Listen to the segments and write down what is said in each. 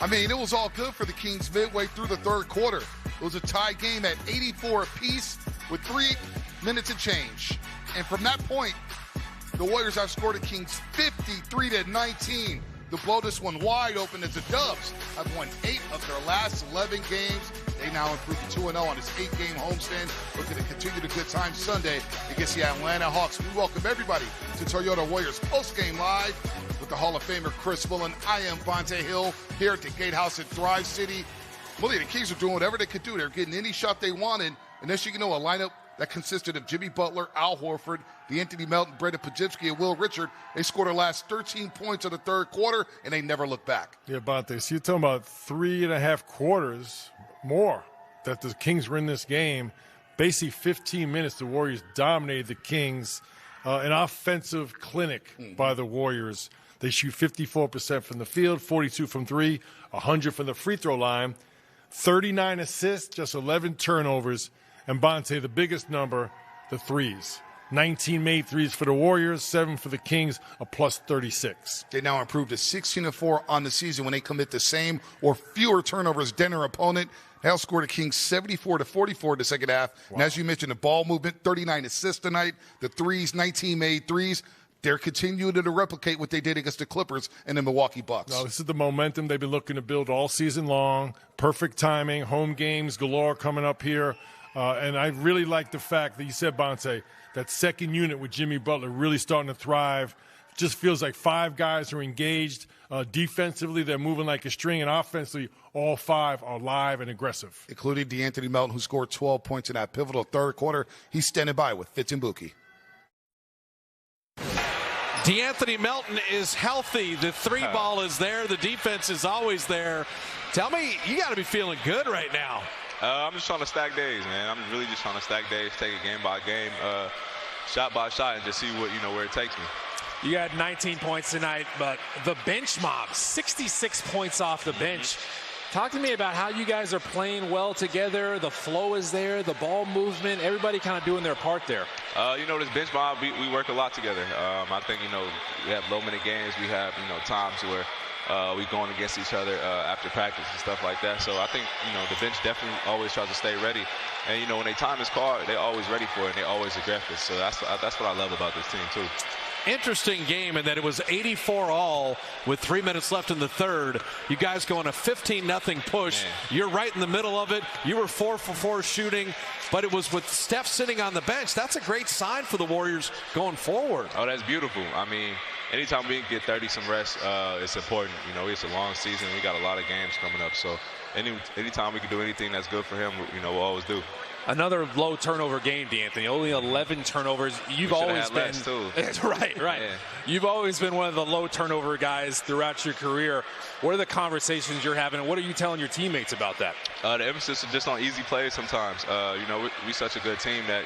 mean, it was all good for the Kings midway through the third quarter. It was a tie game at 84 apiece with 3 minutes and change. And from that point, the Warriors outscored the Kings 53-19 to blow this one wide open as the Dubs have won 8 of their last 11 games. They now improve to 2-0 on this 8-game homestand, looking to continue the good time Sunday against the Atlanta Hawks. We welcome everybody to Toyota Warriors Postgame Live with the Hall of Famer Chris Mullin. I am Bonta Hill here at the Gatehouse in Thrive City. Mullin, the Kings are doing whatever they could do. They're getting any shot they wanted. And as you know, a lineup that consisted of Jimmy Butler, Al Horford, De'Anthony Melton, Brendan Pajimski, and Will Richard. They scored their last 13 points of the third quarter, and they never looked back. Yeah, Bonta, so you're talking about 3.5 quarters more that the Kings were in this game. Basically 15 minutes, the Warriors dominated the Kings. An offensive clinic by the Warriors. They shoot 54% from the field, 42 from 3, 100 from the free throw line, 39 assists, just 11 turnovers. And Bonta, the biggest number, the threes. 19 made threes for the Warriors, 7 for the Kings, a plus 36. They now improved to 16-4 on the season when they commit the same or fewer turnovers than their opponent. They outscored the Kings 74-44 in the second half. Wow. And as you mentioned, the ball movement, 39 assists tonight. The threes, 19 made threes. They're continuing to replicate what they did against the Clippers and the Milwaukee Bucks. No, this is the momentum they've been looking to build all season long. Perfect timing, home games galore coming up here. And I really like the fact that you said, Bonta, that second unit with Jimmy Butler really starting to thrive. Just feels like 5 guys are engaged. Defensively, they're moving like a string. And offensively, all 5 are live and aggressive. Including De'Anthony Melton, who scored 12 points in that pivotal third quarter. He's standing by with Fitz and Buki. De'Anthony Melton is healthy. The 3-ball is there. The defense is always there. Tell me, you got to be feeling good right now. I'm just trying to stack days, man. I'm really just trying to stack days, take it game by game, shot by shot, and just see what where it takes me. You had 19 points tonight, but the bench mob, 66 points off the bench. Talk to me about how you guys are playing well together. The flow is there, the ball movement, everybody kind of doing their part there. This bench mob, we work a lot together. I think, we have low-minute games. We have, times where we going against each other after practice and stuff like that. So I think, the bench definitely always tries to stay ready. And, when their time is called, they're always ready for it, and they're always aggressive. So that's what I love about this team, too. Interesting game in that it was 84-all with 3 minutes left in the third. You guys go on a 15-0 push. Man. You're right in the middle of it. You were 4 for 4 shooting, but it was with Steph sitting on the bench. That's a great sign for the Warriors going forward. Oh, that's beautiful. I mean, anytime we can get 30 some rest, it's important. It's a long season. We got a lot of games coming up. So anytime we can do anything that's good for him, we'll always do. Another low turnover game, De'Anthony. Only 11 turnovers. You've always been right. Yeah. You've always been one of the low turnover guys throughout your career. What are the conversations you're having, and what are you telling your teammates about that? The emphasis is just on easy plays sometimes. We're such a good team that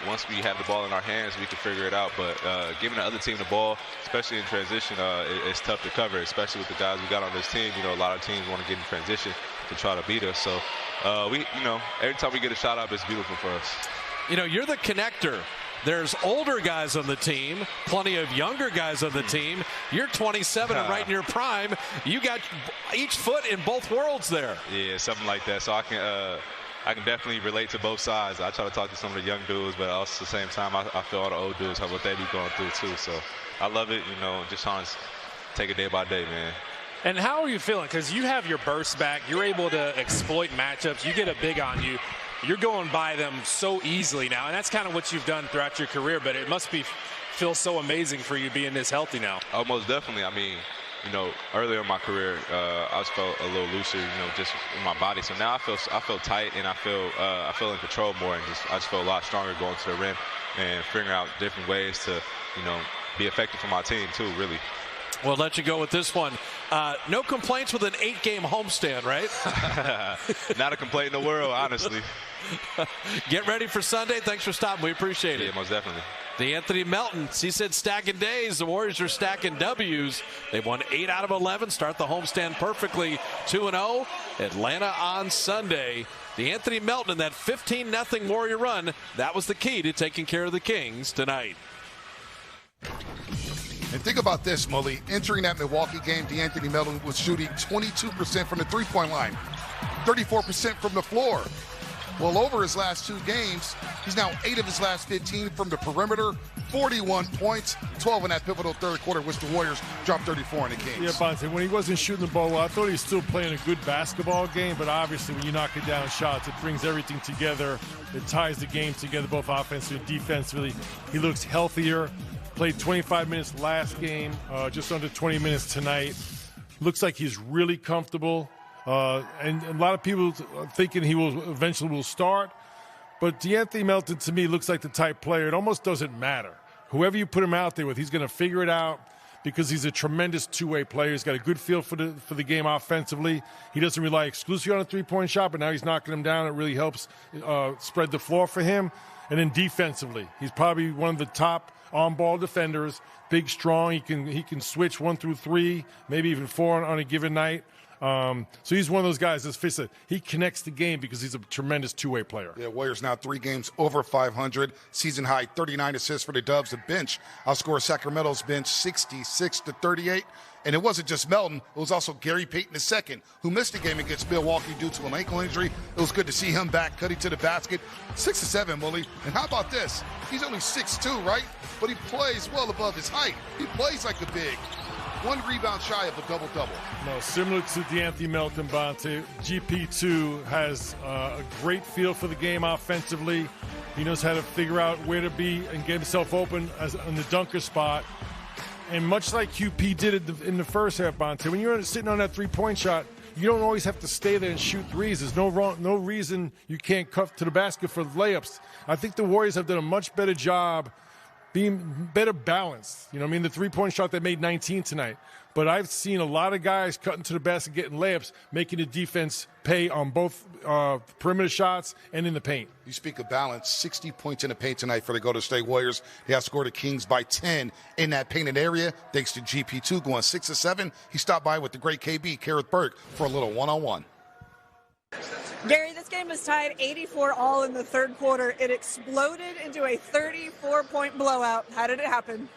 once we have the ball in our hands, we can figure it out. But giving the other team the ball, especially in transition, it's tough to cover, especially with the guys we got on this team. A lot of teams want to get in transition to try to beat us. So every time we get a shot up, it's beautiful for us. You're the connector. There's older guys on the team, plenty of younger guys on the team. You're 27 and right in your prime. You got each foot in both worlds there. Yeah, something like that. So I can definitely relate to both sides. I try to talk to some of the young dudes, but also at the same time, I feel all the old dudes, what they be going through too. So I love it, just trying to take it day by day, man. And how are you feeling? Because you have your burst back. You're able to exploit matchups. You get a big on you. You're going by them so easily now. And that's kind of what you've done throughout your career. But it must feel so amazing for you being this healthy now. Oh, most definitely. I mean, earlier in my career, I just felt a little looser, just in my body. So now I feel tight, and I feel in control more. And I just feel a lot stronger going to the rim and figuring out different ways to, be effective for my team too, really. We'll let you go with this one. No complaints with an 8-game homestand, right? Not a complaint in the world, honestly. Get ready for Sunday. Thanks for stopping. We appreciate it. Yeah, most definitely. De'Anthony Melton, he said stacking days. The Warriors are stacking W's. They've won 8 out of 11. Start the homestand perfectly. 2-0. Atlanta on Sunday. De'Anthony Melton in that 15-0 Warrior run. That was the key to taking care of the Kings tonight. And think about this, Mullin. Entering that Milwaukee game, De'Anthony Melton was shooting 22% from the three-point line, 34% from the floor. Well, over his last 2 games, he's now 8 of his last 15 from the perimeter, 41 points, 12 in that pivotal third quarter, which the Warriors dropped 34 on the Kings. Yeah, Bonta, when he wasn't shooting the ball well, I thought he was still playing a good basketball game, but obviously when you knock it down shots, it brings everything together. It ties the game together, both offensively and defensively. He looks healthier. Played 25 minutes last game, just under 20 minutes tonight. Looks like he's really comfortable. And a lot of people are thinking he will eventually start. But De'Anthony Melton, to me, looks like the type player. It almost doesn't matter. Whoever you put him out there with, he's going to figure it out because he's a tremendous two-way player. He's got a good feel for the game offensively. He doesn't rely exclusively on a three-point shot, but now he's knocking him down. It really helps spread the floor for him. And then defensively, he's probably one of the top on-ball defenders. Big, strong. He can switch 1 through 3, maybe even 4 on a given night. So he's one of those guys, as Fish said, he connects the game because he's a tremendous two-way player. Yeah, Warriors now 3 games over 500. Season high 39 assists for the Dubs. The bench outscored Sacramento's bench 66-38. And it wasn't just Melton. It was also Gary Payton II, who missed the game against Milwaukee due to an ankle injury. It was good to see him back, cutting to the basket. 6-7, Mullin. And how about this? He's only 6'2", right? But he plays well above his height. He plays like a big. 1 rebound shy of a double-double. No, similar to De'Anthony Melton, Bonta, GP2 has a great feel for the game offensively. He knows how to figure out where to be and get himself open in the dunker spot. And much like QP did in the first half, Bonta, when you're sitting on that three-point shot, you don't always have to stay there and shoot threes. There's no reason you can't cut to the basket for layups. I think the Warriors have done a much better job being better balanced. You know what I mean? The three-point shot, they made 19 tonight. But I've seen a lot of guys cutting to the basket, getting layups, making the defense pay on both perimeter shots and in the paint. You speak of balance, 60 points in the paint tonight for the Golden State Warriors. They outscored the Kings by 10 in that painted area, thanks to GP2 going 6-7. He stopped by with the great KB, Kareth Burke, for a little one-on-one. Gary, this game was tied 84 all in the third quarter. It exploded into a 34-point blowout. How did it happen?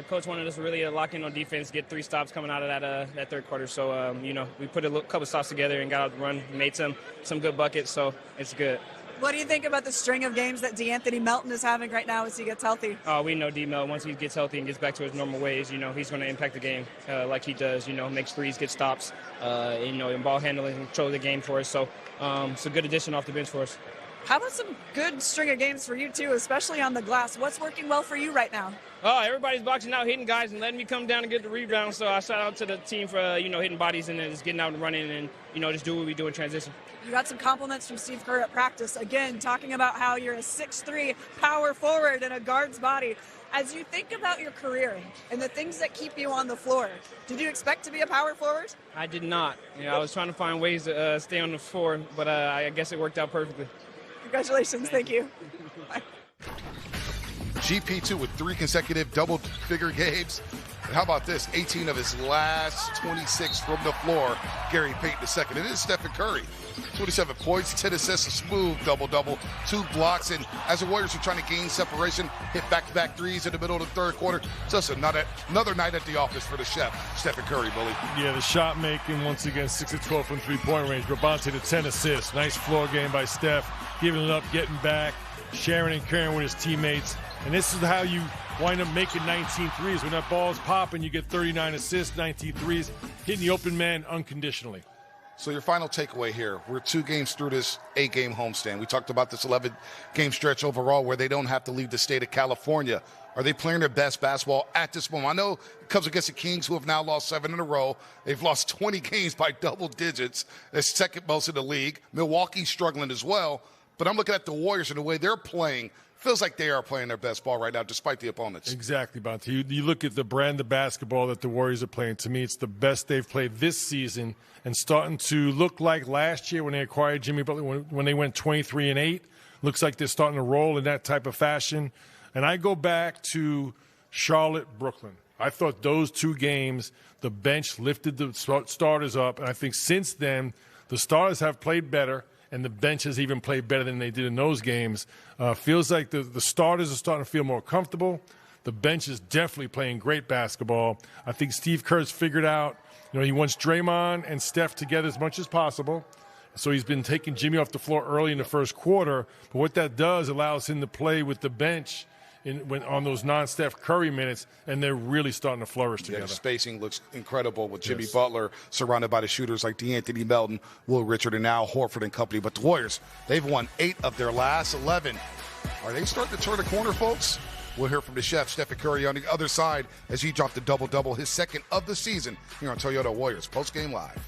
Coach wanted us to really lock in on defense, get 3 stops coming out of that third quarter. So, we put a couple stops together and got out the run, made some good buckets, so it's good. What do you think about the string of games that De'Anthony Melton is having right now as he gets healthy? We know D-Mel, once he gets healthy and gets back to his normal ways, he's going to impact the game like he does, makes threes, gets stops, and ball handling and control the game for us. So it's a good addition off the bench for us. How about some good string of games for you, too, especially on the glass? What's working well for you right now? Everybody's boxing out, hitting guys, and letting me come down and get the rebound. So I shout out to the team for, hitting bodies and then just getting out and running and, just do what we do in transition. You got some compliments from Steve Kerr at practice. Again, talking about how you're a 6'3" power forward in a guard's body. As you think about your career and the things that keep you on the floor, did you expect to be a power forward? I did not. I was trying to find ways to stay on the floor, but I guess it worked out perfectly. Congratulations. Thank you. Bye. GP2 with 3 consecutive double-figure games. And how about this? 18 of his last 26 from the floor, Gary Payton II. It is Stephen Curry. 27 points, 10 assists, a smooth double-double, 2 blocks. And as the Warriors are trying to gain separation, hit back-to-back threes in the middle of the third quarter. Just another night at the office for the chef, Stephen Curry, Mullin. Yeah, the shot making, once again, 6-12 from three-point range. Bonta to 10 assists. Nice floor game by Steph. Giving it up, getting back, sharing and carrying with his teammates. And this is how you wind up making 19 threes. When that ball is popping, you get 39 assists, 19 threes, hitting the open man unconditionally. So your final takeaway here, we're 2 games through this 8-game homestand. We talked about this 11-game stretch overall where they don't have to leave the state of California. Are they playing their best basketball at this moment? I know it comes against the Kings, who have now lost 7 in a row. They've lost 20 games by double digits. They're second most in the league. Milwaukee's struggling as well. But I'm looking at the Warriors and the way they're playing. Feels like they are playing their best ball right now, despite the opponents. Exactly, Bonta. You look at the brand of basketball that the Warriors are playing. To me, it's the best they've played this season, and starting to look like last year when they acquired Jimmy Butler, when they went 23-8. Looks like they're starting to roll in that type of fashion. And I go back to Charlotte, Brooklyn. I thought those 2 games, the bench lifted the starters up, and I think since then the starters have played better. And the bench has even played better than they did in those games. Feels like the starters are starting to feel more comfortable. The bench is definitely playing great basketball. I think Steve Kerr's figured out, he wants Draymond and Steph together as much as possible. So he's been taking Jimmy off the floor early in the first quarter. But what that does allows him to play with the bench on those non-Steph Curry minutes, and they're really starting to flourish together. The spacing looks incredible with Jimmy Butler surrounded by the shooters like De'Anthony Melton, Will Richard, and now Horford and company. But the Warriors, they've won 8 of their last 11. Are they starting to turn a corner, folks? We'll hear from the chef, Stephen Curry, on the other side as he dropped the double-double, his second of the season, here on Toyota Warriors Postgame Live.